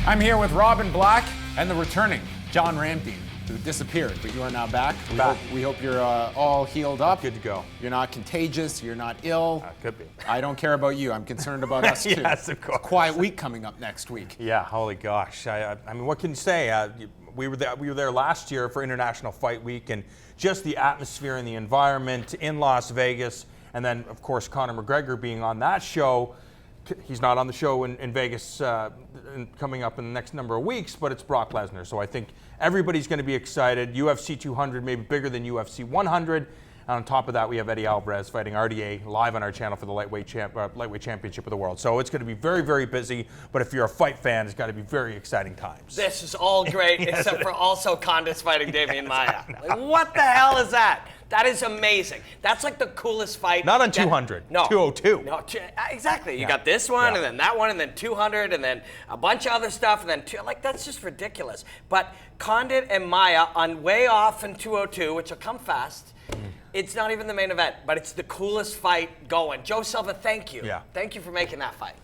I'm here with Robin Black and the returning John Rampton, who disappeared, but you are now back. We hope you're all healed up. Good to go. You're not contagious. You're not ill. Could be. I don't care about you. I'm concerned about us too. Yes, of course. It's a quiet week coming up next week. Yeah. Holy gosh. I mean, what can you say? We were there last year for International Fight Week, and just the atmosphere and the environment in Las Vegas, and then of course Conor McGregor being on that show. He's not on the show in Vegas coming up in the next number of weeks, but it's Brock Lesnar. So I think everybody's going to be excited. UFC 200 maybe bigger than UFC 100. And on top of that, we have Eddie Alvarez fighting RDA live on our channel for the lightweight championship of the world. So it's going to be very, very busy. But if you're a fight fan, it's got to be very exciting times. This is all great, except for also Condit fighting Demian Maia. Like, what the hell is that? That is amazing. That's like the coolest fight. Not on 200. No. 202. No, exactly. You got this one, and then that one, and then 200, and then a bunch of other stuff, and then that's just ridiculous. But Condit and Maia on way off in 202, which will come fast. It's not even the main event, but it's the coolest fight going. Joe Silva, thank you. Yeah. Thank you for making that fight.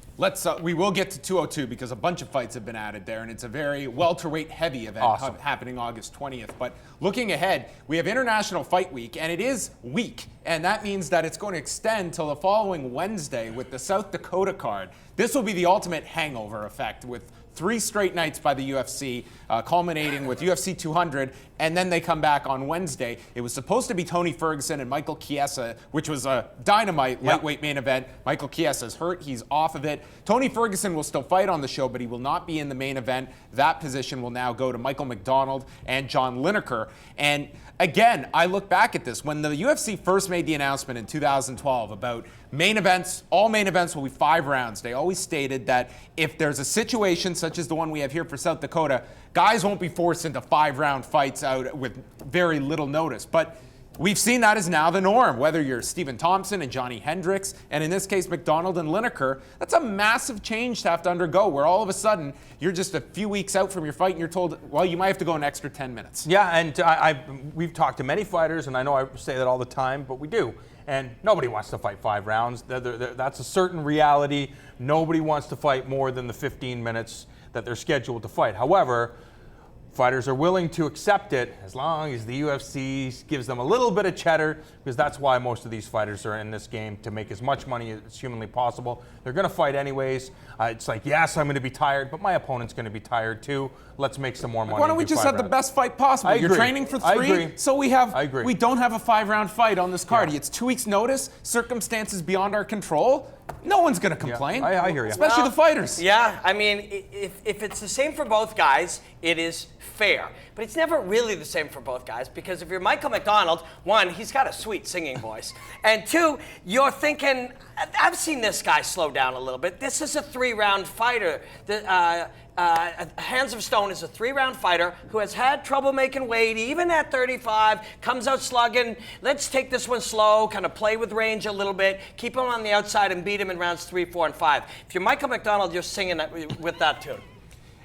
We will get to 202 because a bunch of fights have been added there, and it's a very welterweight heavy event happening August 20th. But looking ahead, we have International Fight Week, and it is week, and that means that it's going to extend till the following Wednesday with the South Dakota card. This will be the ultimate hangover effect with 3 straight nights by the UFC, culminating with UFC 200, and then they come back on Wednesday. It was supposed to be Tony Ferguson and Michael Chiesa, which was a dynamite lightweight main event. Michael Chiesa's hurt. He's off of it. Tony Ferguson will still fight on the show, but he will not be in the main event. That position will now go to Michael McDonald and John Lineker. And again, I look back at this. When the UFC first made the announcement in 2012 about main events, all main events will be 5 rounds, they always stated that if there's a situation such as the one we have here for South Dakota, guys won't be forced into 5-round fights out with very little notice. But we've seen that is now the norm, whether you're Stephen Thompson and Johnny Hendricks, and in this case, McDonald and Lineker. That's a massive change to have to undergo, where all of a sudden, you're just a few weeks out from your fight and you're told, well, you might have to go an extra 10 minutes. Yeah, and we've talked to many fighters, and I know I say that all the time, but we do. And nobody wants to fight 5 rounds. That's a certain reality. Nobody wants to fight more than the 15 minutes that they're scheduled to fight. However, fighters are willing to accept it as long as the UFC gives them a little bit of cheddar, because that's why most of these fighters are in this game, to make as much money as humanly possible. They're going to fight anyways. It's like, yes, I'm going to be tired, but my opponent's going to be tired too. Let's make some more money. Why don't we just have the best fight possible? You're training for 3, so we don't have a 5-round fight on this card. It's 2 weeks' notice, circumstances beyond our control. No one's going to complain. Yeah, I hear you. Especially the fighters. Yeah, I mean, if it's the same for both guys, it is fair. But it's never really the same for both guys, because if you're Michael McDonald, 1, he's got a sweet singing voice. And 2, you're thinking, I've seen this guy slow down a little bit. This is a 3-round fighter. Hands of Stone is a 3-round fighter who has had trouble making weight, even at 35, comes out slugging. Let's take this one slow, kind of play with range a little bit, keep him on the outside and beat him in rounds 3, 4, and 5. If you're Michael McDonald, you're singing with that tune.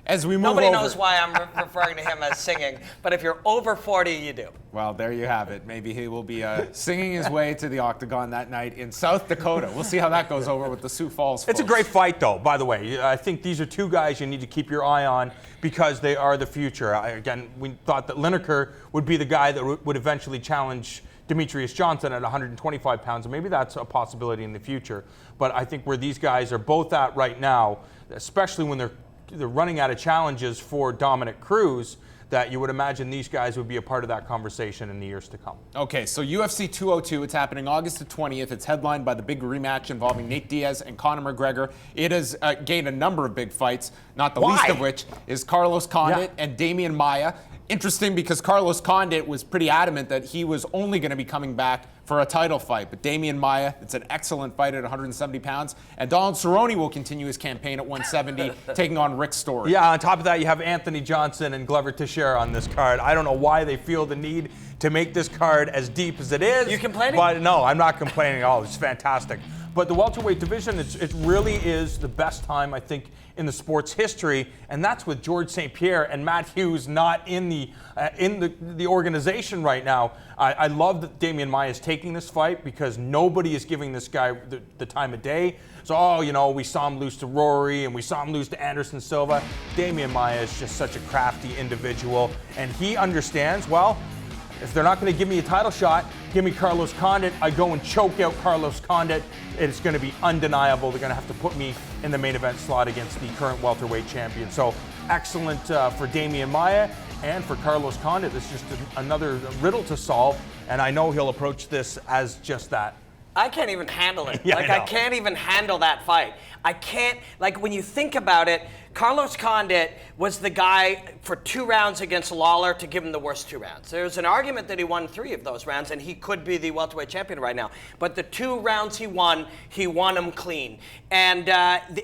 As we move Nobody knows why I'm referring to him as singing, but if you're over 40, you do. Well, there you have it. Maybe he will be singing his way to the octagon that night in South Dakota. We'll see how that goes over with the Sioux Falls folks. It's a great fight, though, by the way. I think these are 2 guys you need to keep your eye on because they are the future. Again, we thought that Lineker would be the guy that would eventually challenge Demetrius Johnson at 125 pounds, and maybe that's a possibility in the future. But I think where these guys are both at right now, especially when they're running out of challenges for Dominic Cruz, that you would imagine these guys would be a part of that conversation in the years to come. Okay, so UFC 202, it's happening August the 20th. It's headlined by the big rematch involving Nate Diaz and Conor McGregor. It has gained a number of big fights, not the least of which is Carlos Condit and Demian Maia. Interesting, because Carlos Condit was pretty adamant that he was only going to be coming back for a title fight. But Demian Maia, it's an excellent fight at 170 pounds. And Donald Cerrone will continue his campaign at 170, taking on Rick Story. Yeah, on top of that, you have Anthony Johnson and Glover Teixeira on this card. I don't know why they feel the need to make this card as deep as it is. You complaining? But no, I'm not complaining at all. It's fantastic. But the welterweight division, it really is the best time, I think, in the sport's history, and that's with George St. Pierre and Matt Hughes not in the organization right now. I love that Demian Maia is taking this fight because nobody is giving this guy the time of day. So, we saw him lose to Rory and we saw him lose to Anderson Silva. Demian Maia is just such a crafty individual, and he understands, well, if they're not going to give me a title shot, give me Carlos Condit. I go and choke out Carlos Condit. It's going to be undeniable. They're going to have to put me in the main event slot against the current welterweight champion. So excellent for Demian Maia and for Carlos Condit. It's just another riddle to solve, and I know he'll approach this as just that. I can't even handle it. Yeah, I can't even handle that fight. I can't, when you think about it, Carlos Condit was the guy for 2 rounds against Lawler to give him the worst 2 rounds. There's an argument that he won 3 of those rounds, and he could be the welterweight champion right now. But the 2 rounds he won them clean. And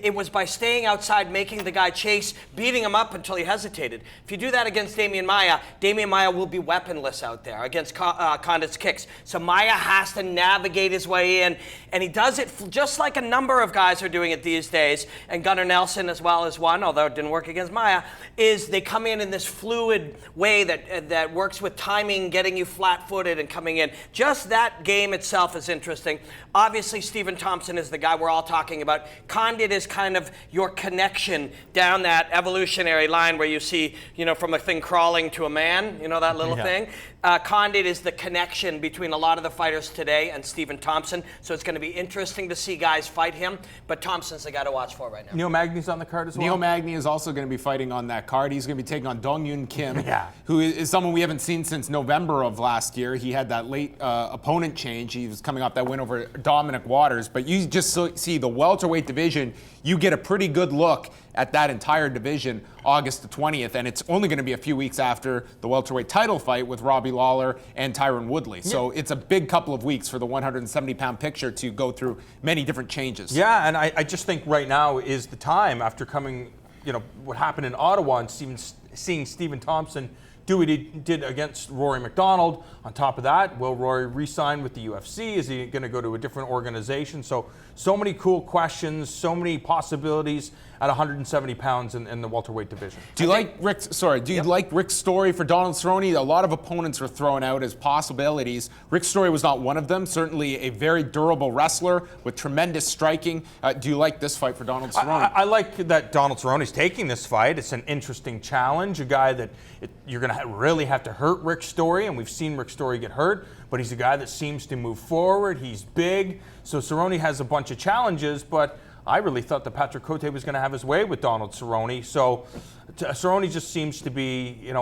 it was by staying outside, making the guy chase, beating him up until he hesitated. If you do that against Demian Maia will be weaponless out there against Condit's kicks. So Maia has to navigate his way in, and he does it just like a number of guys are doing it these days, and Gunnar Nelson as well as one, although it didn't work against Maia, is they come in this fluid way that works with timing, getting you flat-footed and coming in. Just that game itself is interesting. Obviously, Stephen Thompson is the guy we're all talking about. Condit is kind of your connection down that evolutionary line where you see, from a thing crawling to a man, that little thing. Condit is the connection between a lot of the fighters today and Stephen Thompson, so it's going to be interesting to see guys fight him, but Thompson's the guy to watch for right now. Neil Magny's on the card as well? Neil Magny is also going to be fighting on that card. He's going to be taking on Dong Yoon Kim, who is someone we haven't seen since November of last year. He had that late opponent change. He was coming off that win over Dominic Waters, but you just see the welterweight division, you get a pretty good look at that entire division August the 20th, and it's only going to be a few weeks after the welterweight title fight with Robbie Lawler and Tyron Woodley. So it's a big couple of weeks for the 170-pound picture to go through many different changes. Yeah, and I just think right now is the time after coming, what happened in Ottawa and seeing Stephen Thompson do what he did against Rory McDonald. On top of that, will Rory re-sign with the UFC? Is he going to go to a different organization? So many cool questions, so many possibilities at 170 pounds in the welterweight division. Do you like Rick's story for Donald Cerrone? A lot of opponents were thrown out as possibilities. Rick's story was not one of them. Certainly a very durable wrestler with tremendous striking. Do you like this fight for Donald Cerrone? I like that Donald Cerrone's taking this fight. It's an interesting challenge, a guy that you're going to really have to hurt Rick's story, and we've seen Rick's story get hurt, but he's a guy that seems to move forward. He's big. So Cerrone has a bunch of challenges, but I really thought that Patrick Cote was going to have his way with Donald Cerrone. So Cerrone just seems to be,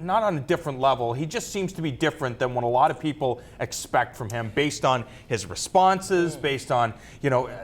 not on a different level. He just seems to be different than what a lot of people expect from him based on his responses, based on,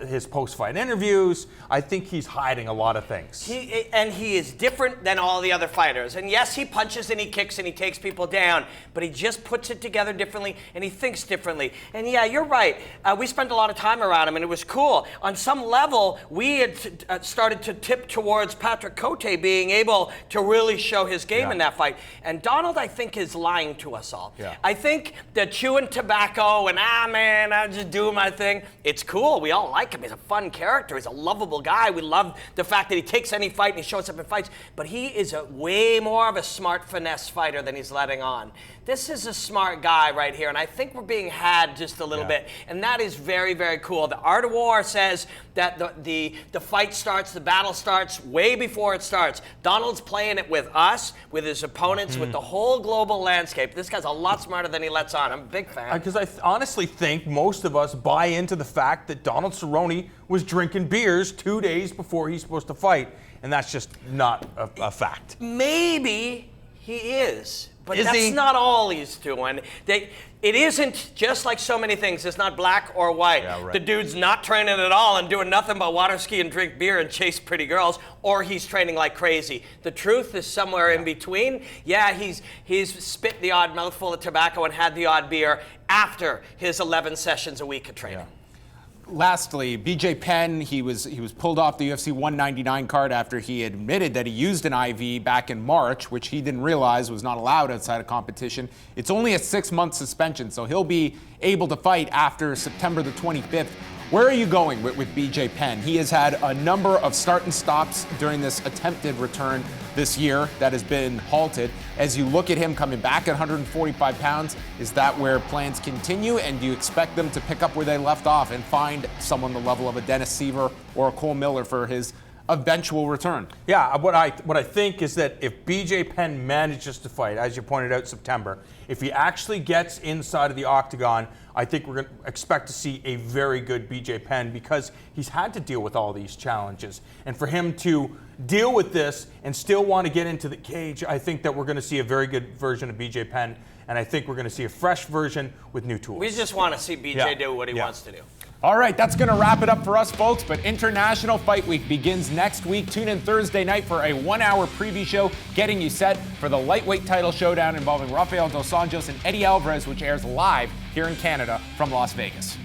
his post-fight interviews. I think he's hiding a lot of things. He is different than all the other fighters. And yes, he punches and he kicks and he takes people down, but he just puts it together differently and he thinks differently. And yeah, you're right. We spent a lot of time around him and it was cool. On some level, we had started to tip towards Patrick Cote being able to really show his game in that fight. And Donald, I think, is lying to us all. Yeah. I think that chewing tobacco and, I'm just doing my thing, it's cool. We all like him. He's a fun character. He's a lovable guy. We love the fact that he takes any fight and he shows up in fights. But he is way more of a smart finesse fighter than he's letting on. This is a smart guy right here, and I think we're being had just a little bit. And that is very, very cool. The Art of War says that the fight starts, the battle starts way before it starts. Donald's playing it with us, with his opponents, with the whole global landscape. This guy's a lot smarter than he lets on. I'm a big fan. Because I honestly think most of us buy into the fact that Donald Cerrone was drinking beers 2 days before he's supposed to fight, and that's just not a fact. Maybe he is. But that's not all he's doing. It isn't, just like so many things, it's not black or white. Yeah, right. The dude's not training at all and doing nothing but water ski and drink beer and chase pretty girls, or he's training like crazy. The truth is somewhere in between. Yeah, he's spit the odd mouthful of tobacco and had the odd beer after his 11 sessions a week of training. Yeah. Lastly, BJ Penn, he was pulled off the UFC 199 card after he admitted that he used an IV back in March, which he didn't realize was not allowed outside of competition. It's only a 6-month suspension, so he'll be able to fight after September the 25th Where are you going with BJ Penn? He has had a number of start and stops during this attempted return this year that has been halted. As you look at him coming back at 145 pounds, is that where plans continue? And do you expect them to pick up where they left off and find someone the level of a Dennis Seaver or a Cole Miller for his eventual return? Yeah, what I think is that if BJ Penn manages to fight, as you pointed out, September, if he actually gets inside of the octagon, I think we're going to expect to see a very good BJ Penn, because he's had to deal with all these challenges. And for him to deal with this and still want to get into the cage, I think that we're going to see a very good version of BJ Penn, and I think we're going to see a fresh version with new tools. We just want to see BJ do what he wants to do. All right, that's going to wrap it up for us, folks. But International Fight Week begins next week. Tune in Thursday night for a 1-hour preview show getting you set for the lightweight title showdown involving Rafael Dos Anjos and Eddie Alvarez, which airs live here in Canada from Las Vegas.